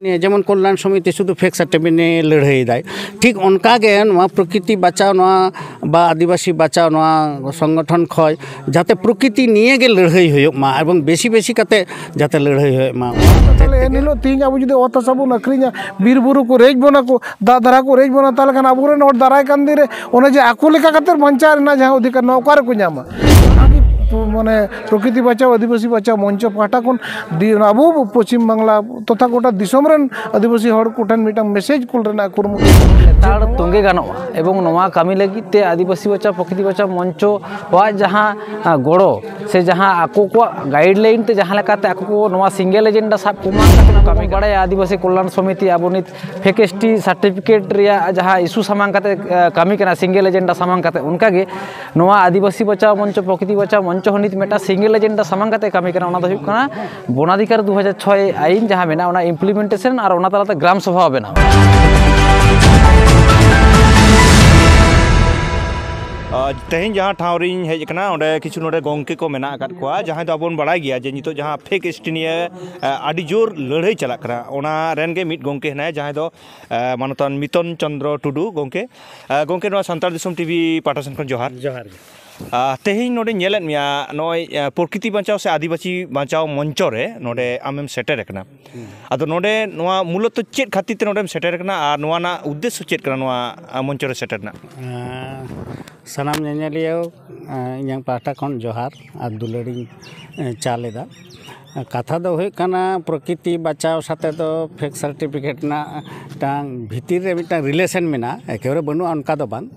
जेमन कल्याण समिति शुद्ध फेक सर्टिफिकेट लड़ाई ठीक उनकागे प्रकृति बचाव आदिवासी बचाव संगठन खय जाते प्रकृति निये गे लड़ाई होयोमा एवं बेसी बेसी काते जाते लड़ाई होयोमा एनिलो तीन अब जुदे ओत सबन अक्रिया बीर बुरु को रेज बोना को दा दरा को रेज बोना ताले खान अबुरेन हर दाराय कान दिरे ओने जे आको लेका काते बंचा रेना जहां अधिकार नौकार को न्यामा माने प्रकृति बचाओ आदिवासी बचाओ मंच पाटा को अब पश्चिम बांगला तथा गोटा दिसम रेन आदिवासी हर कोठन मिटन मेसेज कुल रेना कुरमु ताड़ तोंगे गानोआ एवं नोआ कामी लगित ते आदिवासी बचाओ प्रकृति बचाओ मंचो वा जहां गड़ो से जहां आको को गाइडलाइन ते जहां लेकाते आको को नोआ सिंगल एजेंडा साब कुमा कामी बड़ा आदिवासी कल्याण समिति आबोनित फेक एसटी सर्टिफिकेट रिया जहां इशू सामांग काते कामी कना सिंगल एजेंडा सामांग काते उनका गे नोआ आदिवासी बचाओ मंच प्रकृति बचाओ मंच हनित मेटा सिंगल एजेंडा सामांग काते कामी कना ओना दो हुयुग कना वनाधिकार 2006 आईन जहां मेना ओना इम्प्लीमेंटेशन और ओना तलाते ग्राम सभा बेना तेहन जहाँ ठावरी हेजना ओंडे किछु नोडे गोंके को मेना आकाद कोआ जहाँ दो आबोन बड़ाय गया जे नितो जहाँ फेक एसटी निये आदि जोर लड़ाई चला करा ओना रेन गे मिट गोंके हनाय जहाँ दो मानतन मितन चंद्र टुडू गोंके गोंके नोआ संताल दिसम टीवी पाठासन खन जोहार जोहार तेहन नोडे नेलेत मिया नोय प्रकृति बचाव से आदिवासी बचाव मंचो रे नोडे आमेम सेटर एकना आदो नोडे नोआ मूलत चेत खातिर ते नोडेम सेटर एकना आर नोआ ना उद्देश्य चेत करा नोआ मंचो रे सेटरना सानाम नेनेलियो इᱧᱟᱝ पाटा खन जोहार और दुलाड़ी चालेदा कथा दो हुई कना प्रकृति बचाव साथे दो फेक सर्टिफिकेट ना टांग भीतर रे मिटा रिलेशन मेना एकेबारे बनु अनका दो बांग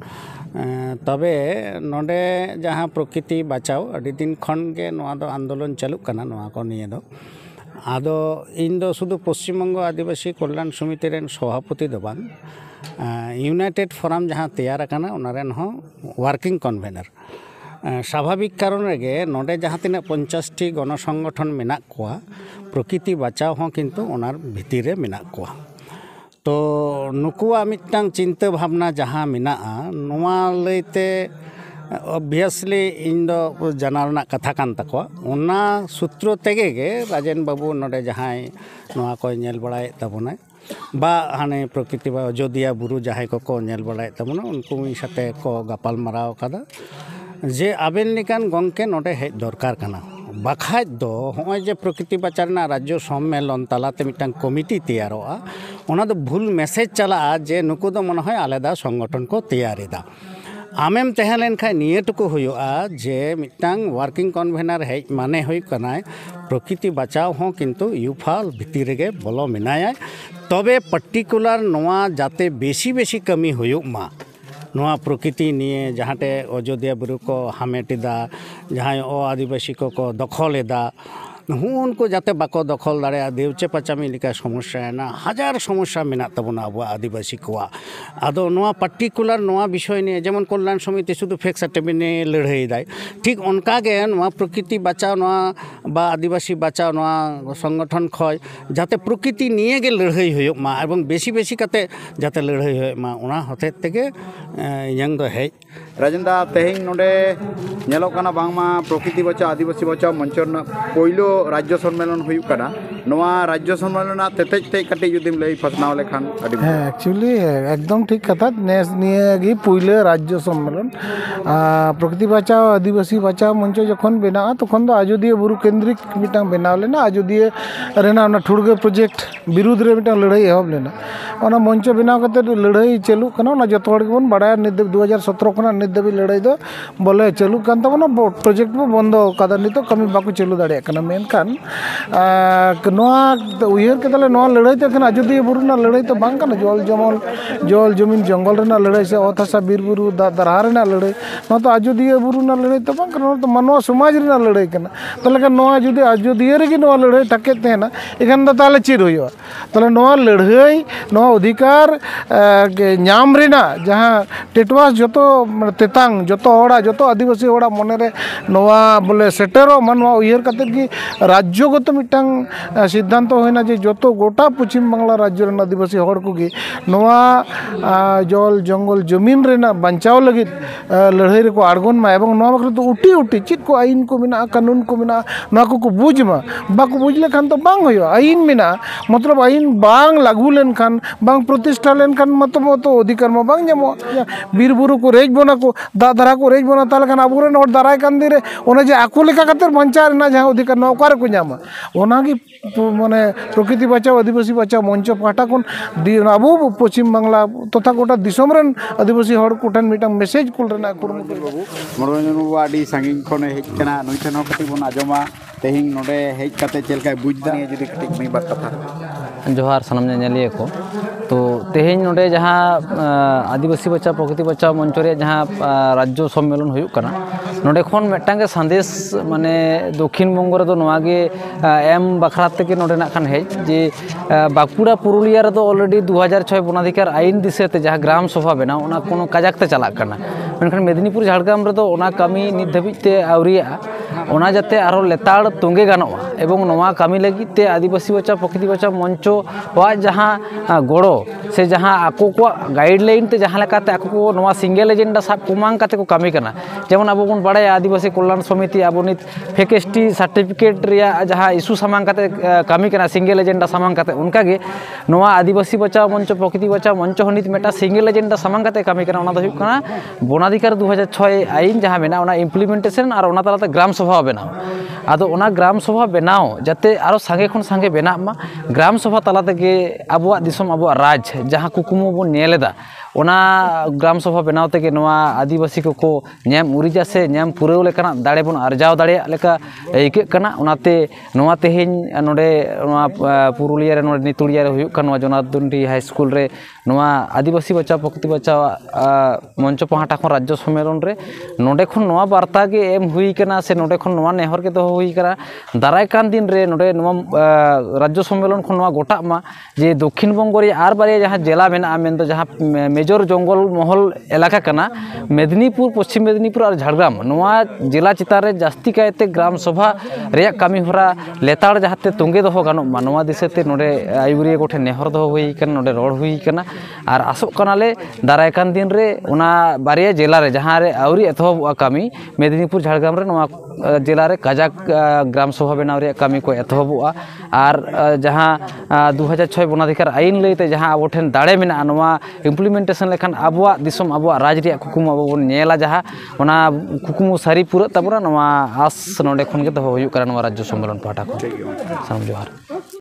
तबे नोडे जहाँ प्रकृति बचाव अड़ी दिन खन गे नोआ दो आंदोलन चालू कना नोआ को निये दो आदो इन दो शुद्ध पश्चिम बंग आदिवासी कल्याण समिति रेन सभापति दो बांग यूनाइटेड फोराम जहाँ तैयार करना उनारेन हो वर्किंग कन्वेनर स्वाभाविक कारण रेगे नोडे जहाँ तीना 50 टी गण संगठन मेना कोआ प्रकृति बचाव हो किंतु ओनार भितर रे मेना कोआ तो नुकुआ मिटांग चिंता भावना जहाँ मेना नोआ लैते ऑब्वियसली इन दो जाना कथा कान तकोआ ओना सूत्र तेगे गे राजेन बाबू नोडे जहाँ नोआ को नेल बड़ाय तबोना बा हाने प्रकृति बा अयोध्या बुरु जहाँ को नेल बड़ाय तबोना उनको साथे को गपाल माराव कदा जे आबेन निकान गंके नोडे हेज दरकार कना बाखाज दो होय जे प्रकृति बचारना राज्य सम्मेलन तालाते मिटांग कमिटी तैयारोआ ओना दो भूल मैसेज चला जे नुकु दो मन होय आलादा संगठन को तैयारेदा आमेम तहन लेन खाय निये टुकु हुयुआ जे मिटांग वर्किंग कन्वेनर हेज माने हुई कनाय प्रकृति बचाव हो किंतु यूफाल भितर गे बोलो मेनाया तबे पर्टिकुलर नोआ जाते बेसी बेसी कमी हुयुग मा नोआ प्रकृति निये जहाँटे अयोध्या बुरु को हामेटेदा जहाँ आदिवासी को दखलेदा उनको जाते बाको दखल दाड़े देवचे पचामी लिका समस्या है ना हजार समस्या मेना तबना अब आदिवासी को आदो नोआ पर्टिकुलर नोआ विषय निये जेमन कल्याण समिति शुद्ध फेक सर्टिफिकेट लड़ाई दाय ठीक उनकागे नोआ प्रकृति बचाव नोआ आदिवासी बचाव नोआ संगठन खय जाते प्रकृति निये गे लड़ाई होयोमा एवं बेसी बेसी काते जाते लड़ाई होयोमा ओना हते तेगे इᱧang दो हेज राजेंदा तेहन नोडे नेलो काना बांगमा प्रकृति बचाव आदिवासी बचाव मंच पहिलो राज्य सम्मेलन हुई कना नोआ राज्य सम्मेलन तेतेज ते कटे जुदिम लई फसनाव लेखान अडी एक्चुअली एकदम ठीक कथा नेस निये गी पहिलो राज्य सम्मेलन प्रकृति बचाव आदिवासी बचाव मंच जखन बेना तखन दो अयोध्या बुरु केंद्रिक मिटांग बेनाव लेना अयोध्या रेना ना ठुड़गे प्रोजेक्ट विरुद्ध रे मिटांग लड़ाई एहब लेना ओना मंच बेनाव कते लड़ाई चालू कना ना जतो हड़ गेबन बड़ा 2017 खना नित दबी लड़ाई दो बोले चालू कान तबना प्रोजेक्ट में बंद कदा नितो कमी बाको चालू दाड़े कना मेनखान नोआ उयहर केतले नोआ लड़ाई ते खना अयोध्या बुरु ना लड़ाई तो बांग कना जल जमीन जंगल रेना लड़ाई से ओत हासा बीर बुरु दरहा रेना लड़ाई नोआ तो अयोध्या बुरु ना लड़ाई तो बांग कना तो मानवा समाज रेना लड़ाई कना तले नोआ जुदि अयोध्या रे गी नोआ लड़ाई थाके तेना एखान दो ताले चेद हुयुआ तले नोआ लड़ाई नोआ अधिकार नाम रेना जहाँ टेटवास जो तेतांग जो आदिवासी होड़ा मनरे नवा बोले सेटेरो मन उयर कते कि राज्यगत मिटांग सिद्धांत होना जे जो गोटा पश्चिम बांग्ला राज्य रेन आदिवासी होड़ को गी नवा जल जंगल जमीन रेना बचाव लगी लड़ाई रे को आड़गोन मा एवं नवा बखरे तो उटी उटी चित को आईन को मिना कानून को मिना नवा को बुझ मा बाको बुझ लेखान तो बांग होयो आईन मिना मतलब आईन बांग लागू लेन खान बांग प्रतिष्ठा लेन खान मतलब तो अधिकार मा बांग जमो बीर बुरु को रेज बना को दा दरा को रेज बना ताल खान आबुरेन और दाराय कान दिरे ओना जे आको लेका खातिर बंचार ना जहां अधिकार नौकार को जामा ओना की माने प्रकृति बचाओ आदिवासी बचाओ मंच पाटा कोन आबो पश्चिम बांग्ला तथा गोटा दिसम रेन आदिवासी हड़ कोठन मिटा मेसेज कुल रेना कुरमुटु बाबू मनोरंजन बाबू आडी सांगिन खने हेज कना नुई ठन कति बन आजमा तेहिं नोडे हेज कते चेलका बुझदा नि जदि कति मई बात कथा जोहार सनम नेलिए को तो तेहें नोडे जहाँ आदिवासी बचाओ प्रकृति बचाओ मंच रे जहाँ राज्य सम्मेलन हुयुक कना नोडे खन मेटांगे संदेश माने दक्षिण बंग रे दो नवा गे एम बखरा तक नोडे ना खान हेज जे बाकुड़ा पुरुलिया रे दो ऑलरेडी 2006 वनाधिकार आईन दिसेते जहाँ ग्राम सभा बना ओना कोनो काजाकते चला करना मेनखान मेदिनीपुर झाड़ग्राम रे दो ओना कामी नित धाबिते आवरिया ओना जाते आरो लेताड़ तोंगे गानोआ एवं नवा कामी लगित ते आदिवासी बचाओ प्रकृति बचाओ मंचो वा जहाँ गड़ो से जहाँ आको को गाइडलाइन ते जहाँ लेकाते आको को नवा सिंगल एजेंडा साब कुमांग काते को कामी करना जेमन आबो बन बाड़ाया आदिवासी कल्याण समिति आबो नित फेक एसटी सर्टिफिकेट रिया जहाँ इशू सामांग काते कामी करना सिंगल एजेंडा सामांग काते उनका गे नवा आदिवासी बचाओ मंचो प्रकृति बचाओ मंचो हनित मेटा सिंगल एजेंडा सामांग काते कामी करना ओना दो हुयुक कना वनाधिकार 2006 आईन जहाँ मेना ओना इम्प्लीमेंटेशन और ओना तालाते ग्राम सभा बनाओ आदो ओना ग्राम सभा बनाओ जाते आरो सांगे खन सांगे बेना मा ग्राम सभा तला तेगे आबुआ दिसम आबुआ राज जहाँ कुकुमो बन नेलेदा ओना ग्राम सभा बनाव तेगे नवा आदिवासी को न्याम उरिजा से न्याम पुरेव लेकाना दाड़े बन अर्जाव दाड़े लेका इके कना ओनाते नवा तेहेन नोडे नवा पुरुलिया रे नोडे नितुड़िया रे हुयुक कना जनार्दनडी हाई स्कूल रे नवा आदिवासी बचाओ प्रकृति बचाओ मंच पहाटा खन राज्य सम्मेलन रे नोडे खन नवा वार्ता के एम हुई कना से नोडे खन नवा नेहर के दो हुई कना दाराय कान दिन रे नोडे नवा राज्य सम्मेलन खन नवा गोटा मा जे दक्षिण बंग रे आर बारे जहाँ जिला मेना मेन दो जहाँ मेजर जंगल महल एलाका कना मेदिनीपुर पश्चिम मेदिनीपुर और झाड़ग्राम नवा जिला चितान रे जास्ती कायते ग्राम सभा रे कामी होरा लेताड़ जहाते तोंगे दो गानो नवा दिसेते नोडे आयुरिया गोठे नेहर दो हुई कना नोडे रोड हुई कना और आसोग कनाले दाराय कान दिन रे ओना बारिया जिला रे जहाँ रे आउरी एतहब कामी मेदिनीपुर झाड़ग्राम रे नवा जिला रे काजाक ग्राम सभा बनाव रे कामी को एतहबुआ और जहाँ 2006 वनाधिकार आईन लैते जहाँ आबो ठेन दाड़े मेना नवा इम्प्लीमेंटेशन लेखान आबुआ दिसम आबुआ राज रे कुकुम आबो बन नेला जहाँ ओना कुकुम सारी पूरा तबरा नवा आस नोडे खन के दो हुयुक करा नवा राज्य सम्मेलन पाटा को साम जोहार।